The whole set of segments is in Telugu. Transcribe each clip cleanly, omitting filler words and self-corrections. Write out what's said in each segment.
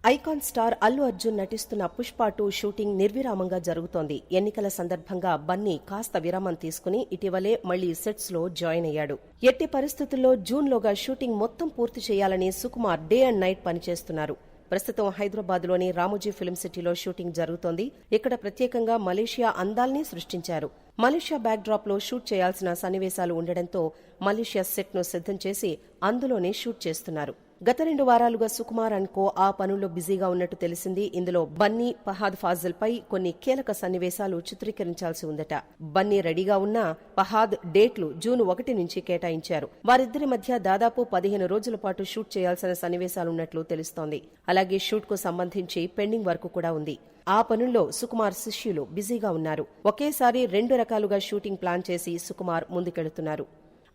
ఐకాన్ స్టార్ అల్లు అర్జున్ నటిస్తున్న పుష్ప 2 షూటింగ్ నిర్విరామంగా జరుగుతోంది. ఎన్నికల సందర్భంగా బన్నీ కాస్త విరామం తీసుకుని ఇటీవలే మళ్లీ సెట్స్ లో జాయిన్ అయ్యాడు. ఎట్టి పరిస్థితుల్లో జూన్లోగా షూటింగ్ మొత్తం పూర్తి చేయాలని సుకుమార్ డే అండ్ నైట్ పనిచేస్తున్నారు. ప్రస్తుతం హైదరాబాద్లోని రామోజీ ఫిల్మ్ సిటీలో షూటింగ్ జరుగుతోంది. ఇక్కడ ప్రత్యేకంగా మలేషియా అందాల్ని సృష్టించారు. మలేషియా బ్యాక్ డ్రాప్ లో షూట్ చేయాల్సిన సన్నివేశాలు ఉండడంతో మలేషియా సెట్ ను సిద్ధం చేసి అందులోనే షూట్ చేస్తున్నారు. గత 2 వారాలుగా సుకుమార్ అండ్ కో ఆ పనుల్లో బిజీగా ఉన్నట్టు తెలిసింది. ఇందులో బన్నీ, ఫహాద్ ఫాజిల్ పై కొన్ని కీలక సన్నివేశాలు చిత్రీకరించాల్సి ఉందట. బన్నీ రెడీగా ఉన్నా ఫహాద్ డేట్లు జూన్ 1 నుంచి కేటాయించారు. వారిద్దరి మధ్య దాదాపు 15 రోజుల పాటు షూట్ చేయాల్సిన సన్నివేశాలున్నట్లు తెలుస్తోంది. అలాగే షూట్ కు సంబంధించి పెండింగ్ వర్క్ కూడా ఉంది. ఆ పనుల్లో సుకుమార్ శిష్యులు బిజీగా ఉన్నారు. ఒకేసారి 2 రకాలుగా షూటింగ్ ప్లాన్ చేసి సుకుమార్ ముందుకెడుతున్నారు.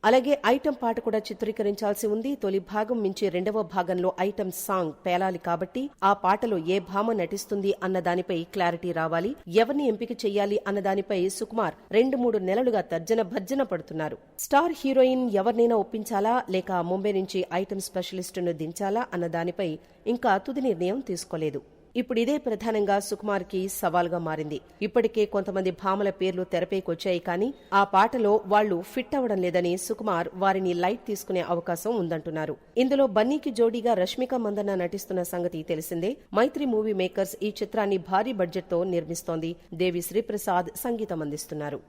అలాగే ఐటెం పాట కూడా చిత్రీకరించాల్సి ఉంది. తొలి భాగం మించి 2వ భాగంలో ఐటెం సాంగ్ పేలాలి కాబట్టి ఆ పాటలో ఏ భామ నటిస్తుంది అన్న దానిపై క్లారిటీ రావాలి. ఎవరిని ఎంపిక చెయ్యాలి అన్న దానిపై సుకుమార్ 2-3 నెలలుగా తర్జన భర్జన పడుతున్నారు. స్టార్ హీరోయిన్ ఎవరినైనా ఒప్పించాలా లేక ముంబై నుంచి ఐటెం స్పెషలిస్టును దించాలా అన్న దానిపై ఇంకా తుది నిర్ణయం తీసుకోలేదు. ఇప్పుడు ఇదే ప్రధానంగా సుకుమార్ కి సవాల్గా మారింది. ఇప్పటికే కొంతమంది భామల పేర్లు తెరపైకొచ్చాయి కానీ ఆ పాటలో వాళ్లు ఫిట్ అవ్వడం లేదని సుకుమార్ వారిని లైట్ తీసుకునే అవకాశం ఉందంటున్నారు. ఇందులో బన్నీకి జోడీగా రష్మిక మందన్న నటిస్తున్న సంగతి తెలిసిందే. మైత్రి మూవీ మేకర్స్ ఈ చిత్రాన్ని భారీ బడ్జెట్ తో నిర్మిస్తోంది. దేవి శ్రీప్రసాద్ సంగీతం అందిస్తున్నారు.